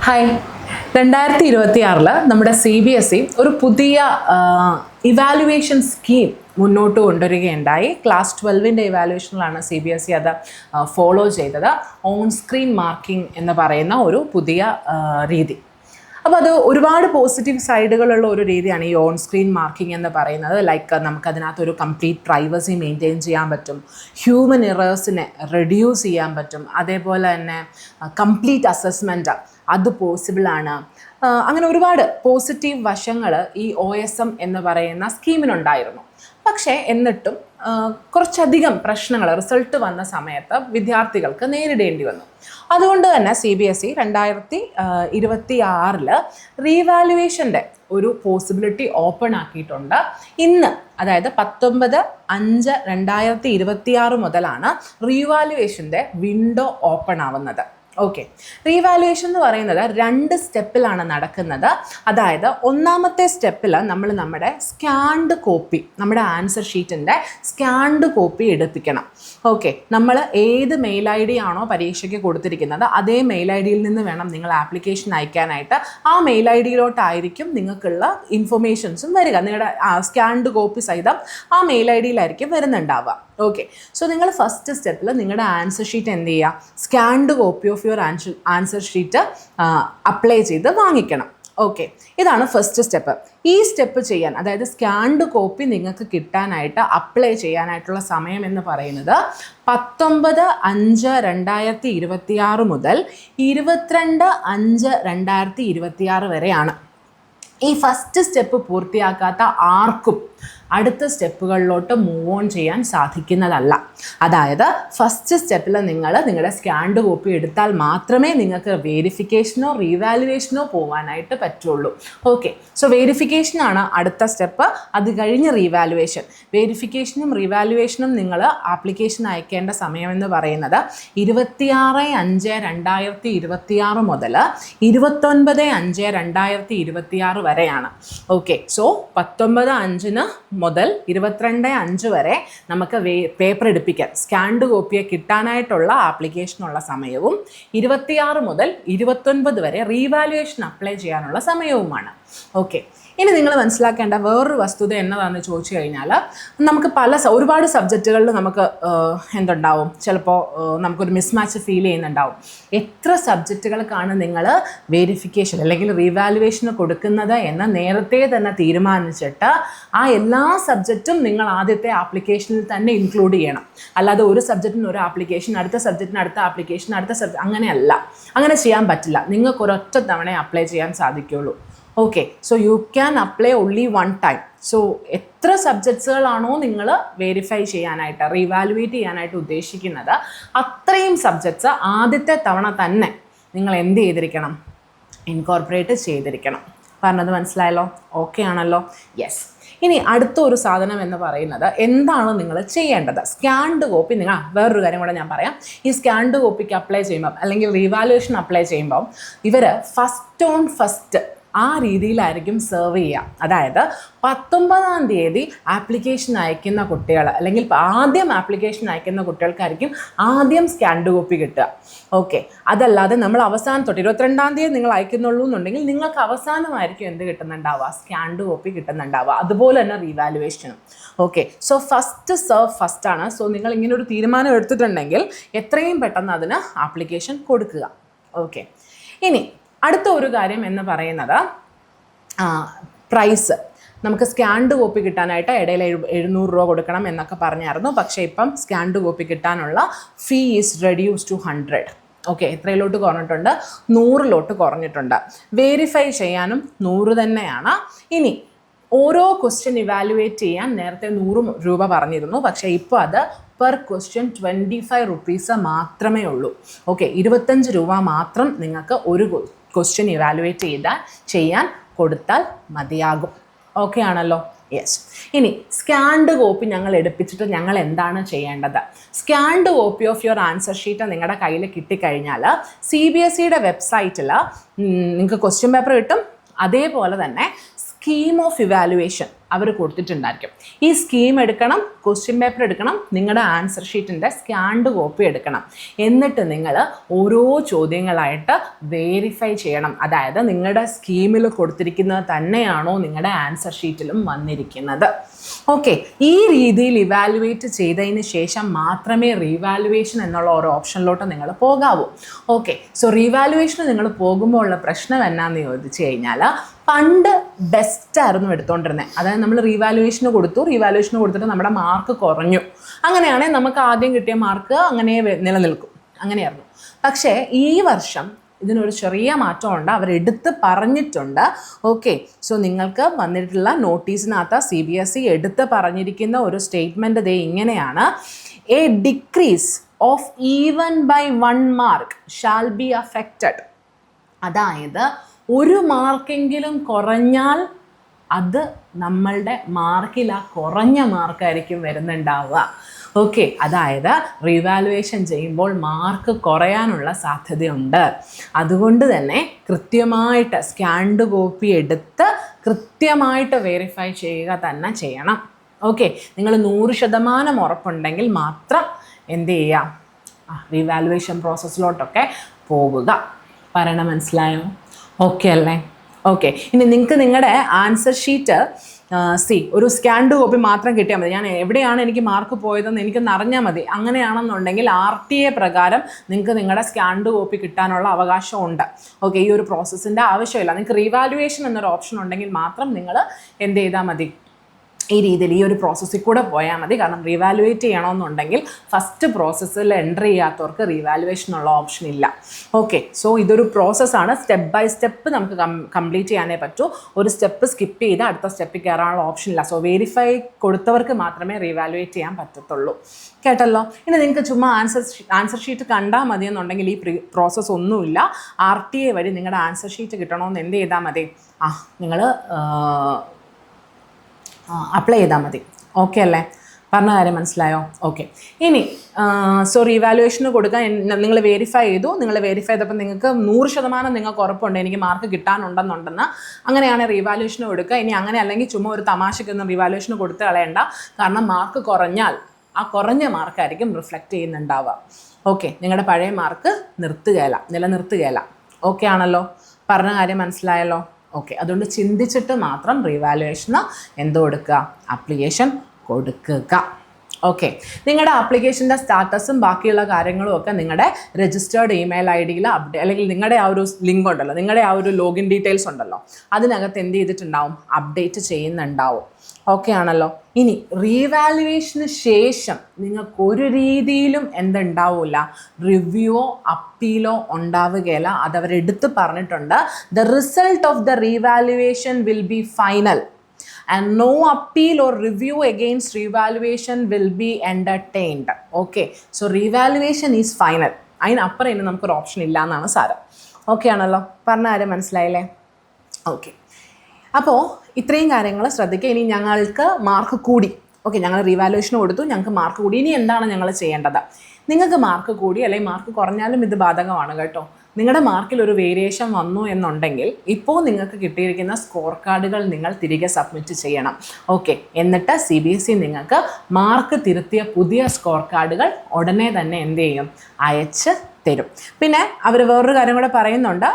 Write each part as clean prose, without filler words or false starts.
Hi, 2026 നമ്മുടെ CBSE ഒരു പുതിയ ഇവാലുവേഷൻ സ്കീം മുന്നോട്ട് കൊണ്ടുവരികയുണ്ടായി. ക്ലാസ് 12ൻ്റെ ഇവാലുവേഷനിലാണ് CBSE അത് ഫോളോ ചെയ്തത്. ഓൺ സ്ക്രീൻ മാർക്കിംഗ് എന്ന് പറയുന്ന ഒരു പുതിയ രീതി. അപ്പോൾ അത് ഒരുപാട് പോസിറ്റീവ് സൈഡുകളുള്ള ഒരു രീതിയാണ് ഈ ഓൺ സ്ക്രീൻ മാർക്കിംഗ് എന്ന് പറയുന്നത്. ലൈക്ക് നമുക്കതിനകത്തൊരു കംപ്ലീറ്റ് പ്രൈവസി മെയിൻറ്റെയിൻ ചെയ്യാൻ പറ്റും, ഹ്യൂമൻ എറേഴ്സിനെ റെഡ്യൂസ് ചെയ്യാൻ പറ്റും, അതേപോലെ തന്നെ കംപ്ലീറ്റ് അസസ്മെൻറ്റ് അത് പോസിബിളാണ്. അങ്ങനെ ഒരുപാട് പോസിറ്റീവ് വശങ്ങൾ ഈ OSM എന്ന് പറയുന്ന സ്കീമിനുണ്ടായിരുന്നു. പക്ഷേ എന്നിട്ടും കുറച്ചധികം പ്രശ്നങ്ങൾ റിസൾട്ട് വന്ന സമയത്ത് വിദ്യാർത്ഥികൾക്ക് നേരിടേണ്ടി വന്നു. അതുകൊണ്ട് തന്നെ CBSE 2026 റീവാലുവേഷൻ്റെ ഒരു പോസിബിലിറ്റി ഓപ്പൺ ആക്കിയിട്ടുണ്ട്. ഇന്ന്, അതായത് 19/5/2026 മുതലാണ് റീവാലുവേഷൻ്റെ വിൻഡോ ഓപ്പൺ ആവുന്നത്. ഓക്കെ, റീവാലുവേഷൻ എന്ന് പറയുന്നത് 2 സ്റ്റെപ്പിലാണ് നടക്കുന്നത്. അതായത് ഒന്നാമത്തെ സ്റ്റെപ്പിൽ നമ്മൾ നമ്മുടെ സ്കാൻഡ് കോപ്പി, നമ്മുടെ ആൻസർ ഷീറ്റിൻ്റെ സ്കാൻഡ് കോപ്പി എടുപ്പിക്കണം. ഓക്കെ, നമ്മൾ ഏത് മെയിൽ ID ആണോ പരീക്ഷയ്ക്ക് കൊടുത്തിരിക്കുന്നത് അതേ മെയിൽ IDയിൽ നിന്ന് വേണം നിങ്ങൾ ആപ്ലിക്കേഷൻ അയക്കാനായിട്ട്. ആ മെയിൽ IDയിലോട്ടായിരിക്കും നിങ്ങൾക്കുള്ള ഇൻഫർമേഷൻസും വരിക. നിങ്ങളുടെ സ്കാൻഡ് കോപ്പി സഹിതം ആ മെയിൽ IDയിലായിരിക്കും വരുന്നുണ്ടാവുക. ഓക്കെ, സോ നിങ്ങൾ ഫസ്റ്റ് സ്റ്റെപ്പിൽ നിങ്ങളുടെ ആൻസർ ഷീറ്റ് എന്ത് ചെയ്യുക, scanned copy of your answer sheet apply ചെയ്ത് വാങ്ങിക്കണം. ഓക്കെ, ഇതാണ് ഫസ്റ്റ് സ്റ്റെപ്പ്. ഈ സ്റ്റെപ്പ് ചെയ്യാൻ, അതായത് സ്കാൻഡ് കോപ്പി നിങ്ങൾക്ക് കിട്ടാനായിട്ട് അപ്ലൈ ചെയ്യാനായിട്ടുള്ള സമയം എന്ന് പറയുന്നത് 19/5/2026 മുതൽ 22/5/2026 വരെയാണ്. ഈ ഫസ്റ്റ് സ്റ്റെപ്പ് പൂർത്തിയാക്കാത്ത ആർക്കും അടുത്ത സ്റ്റെപ്പുകളിലോട്ട് മൂവ് ഓൺ ചെയ്യാൻ സാധിക്കുന്നതല്ല. അതായത് ഫസ്റ്റ് സ്റ്റെപ്പിൽ നിങ്ങളുടെ സ്കാൻഡ് കോപ്പി എടുത്താൽ മാത്രമേ നിങ്ങൾക്ക് വെരിഫിക്കേഷനോ റീവാലുവേഷനോ പോകാനായിട്ട് പറ്റുള്ളൂ. ഓക്കെ, സോ വെരിഫിക്കേഷനാണ് അടുത്ത സ്റ്റെപ്പ്. അത് കഴിഞ്ഞ് റീവാലുവേഷൻ. വെരിഫിക്കേഷനും റീവാലുവേഷനും നിങ്ങൾ ആപ്ലിക്കേഷൻ അയക്കേണ്ട സമയമെന്ന് പറയുന്നത് 26/5/2026 മുതൽ 29/5/2026 വരെയാണ്. ഓക്കെ, സോ 19/5 മുതൽ 22/5 വരെ നമുക്ക് പേപ്പർ എടുപ്പിക്കാൻ, സ്കാൻഡ് കോപ്പിയെ കിട്ടാനായിട്ടുള്ള ആപ്ലിക്കേഷനുള്ള സമയവും 26 മുതൽ 29 വരെ റീവാലുവേഷൻ അപ്ലൈ ചെയ്യാനുള്ള സമയവുമാണ്. ഓക്കെ, ഇനി നിങ്ങൾ മനസ്സിലാക്കേണ്ട വേറൊരു വസ്തുത എന്നതാണെന്ന് ചോദിച്ചു കഴിഞ്ഞാൽ, നമുക്ക് ഒരുപാട് സബ്ജക്റ്റുകളിൽ നമുക്ക് എന്തുണ്ടാവും, ചിലപ്പോൾ നമുക്കൊരു മിസ്മാച്ച് ഫീൽ ചെയ്യുന്നുണ്ടാവും. എത്ര സബ്ജക്റ്റുകൾക്കാണ് നിങ്ങൾ വെരിഫിക്കേഷൻ അല്ലെങ്കിൽ റീവാലുവേഷന് കൊടുക്കുന്നത് എന്ന് നേരത്തെ തന്നെ തീരുമാനിച്ചിട്ട് ആ എല്ലാ സബ്ജക്റ്റും നിങ്ങൾ ആദ്യത്തെ ആപ്ലിക്കേഷനിൽ തന്നെ ഇൻക്ലൂഡ് ചെയ്യണം. അല്ലാതെ ഒരു സബ്ജക്റ്റിന് ഒരു ആപ്ലിക്കേഷൻ, അടുത്ത സബ്ജക്റ്റിന് അടുത്ത ആപ്ലിക്കേഷൻ, അടുത്ത സബ്ജക്റ്റ്, അങ്ങനെയല്ല. അങ്ങനെ ചെയ്യാൻ പറ്റില്ല. നിങ്ങൾക്ക് ഒരൊറ്റ തവണ അപ്ലൈ ചെയ്യാൻ സാധിക്കുകയുള്ളൂ. Okay, so you can apply only one time. So എത്ര സബ്ജക്ട്സുകളാണോ നിങ്ങൾ വെരിഫൈ ചെയ്യാനായിട്ട്, റീവാലുവേറ്റ് ചെയ്യാനായിട്ട് ഉദ്ദേശിക്കുന്നത്, അത്രയും സബ്ജക്ട്സ് ആദ്യത്തെ തവണ തന്നെ നിങ്ങൾ എന്ത് ചെയ്തിരിക്കണം, ഇൻകോർപ്പറേറ്റ് ചെയ്തിരിക്കണം. പറഞ്ഞത് മനസ്സിലായല്ലോ? ഓക്കെ ആണല്ലോ? യെസ്. ഇനി അടുത്ത ഒരു സാധനം എന്ന് പറയുന്നത്, എന്താണ് നിങ്ങൾ ചെയ്യേണ്ടത്? സ്കാൻഡ് കോപ്പി വേറൊരു കാര്യം കൂടെ ഞാൻ പറയാം. ഈ സ്കാൻഡ് കോപ്പിക്ക് അപ്ലൈ ചെയ്യുമ്പം, അല്ലെങ്കിൽ റീവാലുവേഷൻ അപ്ലൈ ചെയ്യുമ്പം, ഇവർ ഫസ്റ്റ് ഓൺ ഫസ്റ്റ് ആ രീതിയിലായിരിക്കും സെർവ് ചെയ്യുക. അതായത് 19-ാം തീയതി ആപ്ലിക്കേഷൻ അയക്കുന്ന കുട്ടികൾ, അല്ലെങ്കിൽ ആദ്യം ആപ്ലിക്കേഷൻ അയക്കുന്ന കുട്ടികൾക്കായിരിക്കും ആദ്യം സ്കാൻഡ് കോപ്പി കിട്ടുക. ഓക്കെ, അതല്ലാതെ നമ്മൾ അവസാനം തൊട്ട് 22-ാം തീയതി നിങ്ങൾ അയക്കുന്നുള്ളൂ എന്നുണ്ടെങ്കിൽ നിങ്ങൾക്ക് അവസാനമായിരിക്കും എന്ത് കിട്ടുന്നുണ്ടാവുക, സ്കാൻഡ് കോപ്പി കിട്ടുന്നുണ്ടാവുക. അതുപോലെ തന്നെ റീവാലുവേഷനും. Okay, so first serve first ആണ്. സോ നിങ്ങൾ ഇങ്ങനെ ഒരു തീരുമാനം എടുത്തിട്ടുണ്ടെങ്കിൽ എത്രയും പെട്ടെന്ന് അതിന് ആപ്ലിക്കേഷൻ കൊടുക്കുക. ഓക്കെ, ഇനി അടുത്ത ഒരു കാര്യം എന്ന് പറയുന്നത് പ്രൈസ്. നമുക്ക് സ്കാൻഡ് കോപ്പി കിട്ടാനായിട്ട് ഇടയിൽ 700 രൂപ കൊടുക്കണം എന്നൊക്കെ പറഞ്ഞായിരുന്നു. പക്ഷേ ഇപ്പം സ്കാൻഡ് കോപ്പി കിട്ടാനുള്ള ഫീ ഈസ് റെഡ്യൂസ് ടു 100. ഓക്കെ, എത്രയിലോട്ട് കുറഞ്ഞിട്ടുണ്ട്? 100 കുറഞ്ഞിട്ടുണ്ട്. വെരിഫൈ ചെയ്യാനും 100 തന്നെയാണ്. ഇനി ഓരോ ക്വസ്റ്റ്യൻ ഇവാലുവേറ്റ് ചെയ്യാൻ നേരത്തെ 100 രൂപ പറഞ്ഞിരുന്നു. പക്ഷേ ഇപ്പോൾ അത് പെർ ക്വസ്റ്റ്യൻ 25 റുപ്പീസ് മാത്രമേ ഉള്ളൂ. ഓക്കെ, 25 രൂപ മാത്രം നിങ്ങൾക്ക് ഒരു ക്വസ്റ്റ്യൻ ഇവാലുവേറ്റ് ചെയ്യാൻ കൊടുത്താൽ മതിയാകും. ഓക്കെ ആണല്ലോ? യെസ്. ഇനി സ്കാൻഡ് കോപ്പി ഞങ്ങൾ എടുപ്പിച്ചിട്ട് ഞങ്ങൾ എന്താണ് ചെയ്യേണ്ടത്? Scanned copy of your answer sheet നിങ്ങളുടെ കയ്യിൽ കിട്ടിക്കഴിഞ്ഞാൽ CBSEയുടെ വെബ്സൈറ്റിൽ നിങ്ങൾക്ക് ക്വസ്റ്റ്യൻ പേപ്പർ കിട്ടും. അതേപോലെ തന്നെ സ്കീം ഓഫ് ഇവാലുവേഷൻ അവർ കൊടുത്തിട്ടുണ്ടായിരിക്കും. ഈ സ്കീം എടുക്കണം, ക്വസ്റ്റ്യൻ പേപ്പർ എടുക്കണം, നിങ്ങളുടെ ആൻസർ ഷീറ്റിൻ്റെ സ്കാൻഡ് കോപ്പി എടുക്കണം. എന്നിട്ട് നിങ്ങൾ ഓരോ ചോദ്യങ്ങളായിട്ട് വെരിഫൈ ചെയ്യണം. അതായത് നിങ്ങളുടെ സ്കീമിൽ കൊടുത്തിരിക്കുന്നത് തന്നെയാണോ നിങ്ങളുടെ ആൻസർ ഷീറ്റിലും വന്നിരിക്കുന്നത്. ഓക്കെ, ഈ രീതിയിൽ ഇവാലുവേറ്റ് ചെയ്തതിന് ശേഷം മാത്രമേ റീവാലുവേഷൻ എന്നുള്ള ഒരു ഓപ്ഷനിലോട്ട് നിങ്ങൾ പോകാവൂ. ഓക്കെ, സോ റീവാലുവേഷന് നിങ്ങൾ പോകുമ്പോൾ ഉള്ള പ്രശ്നം എന്നാന്ന് ചോദിച്ചു കഴിഞ്ഞാൽ, പണ്ട് ബെസ്റ്റായിരുന്നു എടുത്തുകൊണ്ടിരുന്നത്. അതായത് നമ്മൾ റീവാലുവേഷന് കൊടുത്തിട്ട് നമ്മുടെ മാർക്ക് കുറഞ്ഞു. അങ്ങനെയാണെങ്കിൽ നമുക്ക് ആദ്യം കിട്ടിയ മാർക്ക് അങ്ങനെ നിലനിൽക്കും, അങ്ങനെയായിരുന്നു. പക്ഷേ ഈ വർഷം ഇതിനൊരു ചെറിയ മാറ്റമുണ്ട്, അവരെടുത്ത് പറഞ്ഞിട്ടുണ്ട്. ഓക്കെ, സോ നിങ്ങൾക്ക് വന്നിട്ടുള്ള നോട്ടീസിനകത്ത് CBSE എടുത്ത് പറഞ്ഞിരിക്കുന്ന ഒരു സ്റ്റേറ്റ്മെൻറ്റ് ദേ ഇങ്ങനെയാണ്: a decrease of even by 1 mark shall be affected. അതായത് ഒരു മാർക്കെങ്കിലും കുറഞ്ഞാൽ അത് നമ്മളുടെ മാർക്കിൽ ആ കുറഞ്ഞ മാർക്കായിരിക്കും വരുന്നുണ്ടാവുക. ഓക്കെ, അതായത് റീവാലുവേഷൻ ചെയ്യുമ്പോൾ മാർക്ക് കുറയാനുള്ള സാധ്യതയുണ്ട്. അതുകൊണ്ട് തന്നെ കൃത്യമായിട്ട് സ്കാൻഡ് കോപ്പി എടുത്ത് കൃത്യമായിട്ട് വെരിഫൈ ചെയ്യുക തന്നെ ചെയ്യണം. ഓക്കെ, നിങ്ങൾ 100% ഉറപ്പുണ്ടെങ്കിൽ മാത്രം എന്ത് ചെയ്യാം, റീവാലുവേഷൻ പ്രോസസ്സിലോട്ടൊക്കെ പോകുക. പറയണ മനസ്സിലായോ? ഓക്കെ അല്ലേ? ഓക്കെ, ഇനി നിങ്ങൾക്ക് നിങ്ങളുടെ ആൻസർ ഷീറ്റ് ഒരു സ്കാൻഡ് കോപ്പി മാത്രം കിട്ടിയാൽ മതി. ഞാൻ എവിടെയാണ് എനിക്ക് മാർക്ക് പോയതെന്ന് എനിക്കൊന്ന് അറിഞ്ഞാൽ മതി. അങ്ങനെയാണെന്നുണ്ടെങ്കിൽ RTA പ്രകാരം നിങ്ങൾക്ക് നിങ്ങളുടെ സ്കാൻഡ് കോപ്പി കിട്ടാനുള്ള അവകാശമുണ്ട്. ഓക്കെ, ഈ ഒരു പ്രോസസ്സിൻ്റെ ആവശ്യമില്ല. നിങ്ങൾക്ക് റീവാലുവേഷൻ എന്നൊരു ഓപ്ഷൻ ഉണ്ടെങ്കിൽ മാത്രം നിങ്ങൾ എന്ത് ചെയ്താൽ മതി, ഈ രീതിയിൽ ഈ ഒരു പ്രോസസ്സിൽ കൂടെ പോയാൽ മതി. കാരണം റീവാലുവേറ്റ് ചെയ്യണമെന്നുണ്ടെങ്കിൽ ഫസ്റ്റ് പ്രോസസ്സിൽ എൻ്റർ ചെയ്യാത്തവർക്ക് റീവാലുവേഷനുള്ള ഓപ്ഷൻ ഇല്ല. ഓക്കെ, സോ ഇതൊരു പ്രോസസ്സാണ്. സ്റ്റെപ്പ് ബൈ സ്റ്റെപ്പ് നമുക്ക് കംപ്ലീറ്റ് ചെയ്യാനേ പറ്റൂ. ഒരു സ്റ്റെപ്പ് സ്കിപ്പ് ചെയ്ത് അടുത്ത സ്റ്റെപ്പിൽ കയറാനുള്ള ഓപ്ഷൻ ഇല്ല. വെരിഫൈ കൊടുത്തവർക്ക് മാത്രമേ റീവാലുവേറ്റ് ചെയ്യാൻ പറ്റത്തുള്ളൂ. കേട്ടല്ലോ? ഇനി നിങ്ങൾക്ക് ചുമ്മാ ആൻസർ ഷീറ്റ് കണ്ടാൽ മതി എന്നുണ്ടെങ്കിൽ ഈ പ്രോസസ്സ് ഒന്നുമില്ല. RTA വഴി നിങ്ങളുടെ ആൻസർ ഷീറ്റ് കിട്ടണമെന്ന് എന്ത് ചെയ്താൽ മതി, നിങ്ങൾ അപ്ലൈ ചെയ്താൽ മതി. ഓക്കെ അല്ലേ? പറഞ്ഞ കാര്യം മനസ്സിലായോ? ഓക്കെ, ഇനി റീവാലുവേഷന് കൊടുക്കാൻ നിങ്ങൾ വെരിഫൈ ചെയ്തു. നിങ്ങൾ വെരിഫൈ ചെയ്തപ്പോൾ നിങ്ങൾക്ക് 100% നിങ്ങൾക്ക് ഉറപ്പുണ്ട് എനിക്ക് മാർക്ക് കിട്ടാനുണ്ടെന്ന്. അങ്ങനെയാണ് റീവാലുവേഷന് കൊടുക്കുക. ഇനി അങ്ങനെ അല്ലെങ്കിൽ ചുമ്മാ ഒരു തമാശക്കൊന്നും റീവാലുവേഷന് കൊടുത്ത് കളയണ്ട. കാരണം മാർക്ക് കുറഞ്ഞാൽ ആ കുറഞ്ഞ മാർക്കായിരിക്കും റിഫ്ലക്റ്റ് ചെയ്യുന്നുണ്ടാവുക. ഓക്കെ, നിങ്ങളുടെ പഴയ മാർക്ക് നിലനിർത്തുകയില്ല. ഓക്കെ ആണല്ലോ? പറഞ്ഞ കാര്യം മനസ്സിലായല്ലോ? ഓക്കെ, അതുകൊണ്ട് ചിന്തിച്ചിട്ട് മാത്രം റീവാലുവേഷന് കൊടുക്കുക, ആപ്ലിക്കേഷൻ കൊടുക്കുക. ഓക്കെ, നിങ്ങളുടെ ആപ്ലിക്കേഷൻ്റെ സ്റ്റാറ്റസും ബാക്കിയുള്ള കാര്യങ്ങളും ഒക്കെ നിങ്ങളുടെ രജിസ്റ്റേർഡ് ഇമെയിൽ IDയിൽ അല്ലെങ്കിൽ നിങ്ങളുടെ ആ ഒരു ലിങ്ക് ഉണ്ടല്ലോ, നിങ്ങളുടെ ആ ഒരു ലോഗിൻ ഡീറ്റെയിൽസ് ഉണ്ടല്ലോ, അതിനകത്ത് എന്ത് ചെയ്തിട്ടുണ്ടാവും, അപ്ഡേറ്റ് ചെയ്യുന്നുണ്ടാവും. ഓക്കെ ആണല്ലോ? ഇനി റീവാലുവേഷന് ശേഷം നിങ്ങൾക്കൊരു രീതിയിലും എന്തുണ്ടാവില്ല, റിവ്യൂവോ അപ്പീലോ ഉണ്ടാവുകയില്ല. അതവരെടുത്ത് പറഞ്ഞിട്ടുണ്ട്. The result of the revaluation will be final and no appeal or review against revaluation will be entertained. Okay, so revaluation is final. അതിനപ്പുറം ഇനി നമുക്കൊരു ഓപ്ഷൻ ഇല്ല എന്നാണ് സാരം. ഓക്കെ ആണല്ലോ? പറഞ്ഞ കാര്യം മനസ്സിലായില്ലേ? ഓക്കെ, അപ്പോൾ ഇത്രയും കാര്യങ്ങൾ ശ്രദ്ധിക്കുക. ഇനി ഞങ്ങൾക്ക് മാർക്ക് കൂടി. ഓക്കെ, ഞങ്ങൾ റീവാലുവേഷൻ കൊടുത്തു, ഞങ്ങൾക്ക് മാർക്ക് കൂടി. ഇനി എന്താണ് ഞങ്ങൾ ചെയ്യേണ്ടത്? നിങ്ങൾക്ക് മാർക്ക് കൂടി അല്ലെങ്കിൽ മാർക്ക് കുറഞ്ഞാലും ഇത് ബാധകമാണ് കേട്ടോ. നിങ്ങളുടെ മാർക്കിൽ ഒരു വേരിയേഷൻ വന്നു എന്നുണ്ടെങ്കിൽ ഇപ്പോൾ നിങ്ങൾക്ക് കിട്ടിയിരിക്കുന്ന സ്കോർ കാർഡുകൾ നിങ്ങൾ തിരികെ സബ്മിറ്റ് ചെയ്യണം. ഓക്കെ, എന്നിട്ട് CBSE നിങ്ങൾക്ക് മാർക്ക് തിരുത്തിയ പുതിയ സ്കോർ കാർഡുകൾ ഉടനെ തന്നെ എന്ത് ചെയ്യും, അയച്ച് തരും. പിന്നെ അവർ വേറൊരു കാര്യം കൂടെ പറയുന്നുണ്ട്,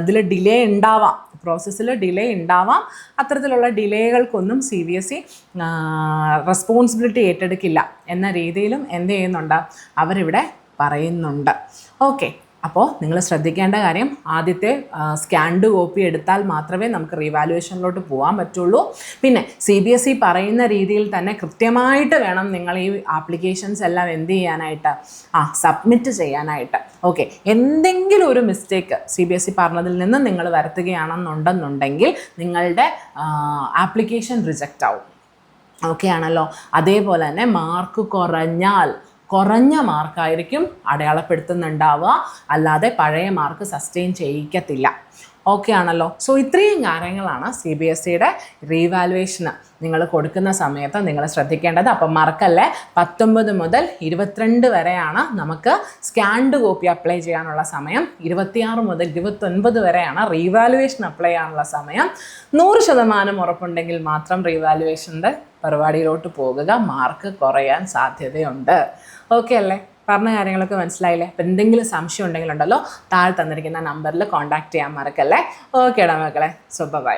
ഇതിൽ ഡിലേ ഉണ്ടാവാം, പ്രോസസ്സിൽ ഡിലേ ഉണ്ടാവാം. അത്തരത്തിലുള്ള ഡിലേകൾക്കൊന്നും CBSE റെസ്പോൺസിബിലിറ്റി ഏറ്റെടുക്കില്ല എന്ന രീതിയിലും എന്ത് ചെയ്യുന്നുണ്ട്, അവരിവിടെ പറയുന്നുണ്ട്. ഓക്കെ, അപ്പോൾ നിങ്ങൾ ശ്രദ്ധിക്കേണ്ട കാര്യം, ആദ്യത്തെ സ്കാൻഡ് കോപ്പി എടുത്താൽ മാത്രമേ നമുക്ക് റീവാലുവേഷനിലോട്ട് പോകാൻ പറ്റുള്ളൂ. പിന്നെ CBSE പറയുന്ന രീതിയിൽ തന്നെ കൃത്യമായിട്ട് വേണം നിങ്ങൾ ഈ ആപ്ലിക്കേഷൻസ് എല്ലാം എന്ത് ചെയ്യാനായിട്ട്, സബ്മിറ്റ് ചെയ്യാനായിട്ട്. ഓക്കെ, എന്തെങ്കിലും ഒരു മിസ്റ്റേക്ക് CBSE പറഞ്ഞതിൽ നിന്ന് നിങ്ങൾ വരുത്തുകയാണെന്നുണ്ടെന്നുണ്ടെങ്കിൽ നിങ്ങളുടെ ആപ്ലിക്കേഷൻ റിജക്റ്റ് ആവും. ഓക്കെ ആണല്ലോ? അതേപോലെ തന്നെ മാർക്ക് കുറഞ്ഞാൽ കുറഞ്ഞ മാർക്കായിരിക്കും അടയാളപ്പെടുത്തുന്നുണ്ടാവുക, അല്ലാതെ പഴയ മാർക്ക് സസ്റ്റെയിൻ ചെയ്യിക്കത്തില്ല. ഓക്കെ ആണല്ലോ. സോ ഇത്രയും കാര്യങ്ങളാണ് CBSEയുടെ റീവാലുവേഷന് നിങ്ങൾ കൊടുക്കുന്ന സമയത്ത് നിങ്ങൾ ശ്രദ്ധിക്കേണ്ടത്. അപ്പം മറക്കല്ലേ, 19 മുതൽ 22 വരെയാണ് നമുക്ക് സ്കാൻഡ് കോപ്പി അപ്ലൈ ചെയ്യാനുള്ള സമയം. 26 മുതൽ 29 വരെയാണ് റീവാലുവേഷൻ അപ്ലൈ ചെയ്യാനുള്ള സമയം. 100% ഉറപ്പുണ്ടെങ്കിൽ മാത്രം റീവാലുവേഷൻ്റെ പരിപാടിയിലോട്ട് പോകുക. മാർക്ക് കുറയാൻ സാധ്യതയുണ്ട്. ഓക്കെ അല്ലേ? പറഞ്ഞ കാര്യങ്ങളൊക്കെ മനസ്സിലായില്ലേ? അപ്പം എന്തെങ്കിലും സംശയം ഉണ്ടെങ്കിലുണ്ടല്ലോ താഴെ തന്നിരിക്കുന്ന നമ്പറിൽ കോൺടാക്ട് ചെയ്യാൻ മറക്കല്ലേ. ഓക്കേടാ മക്കളെ. So by.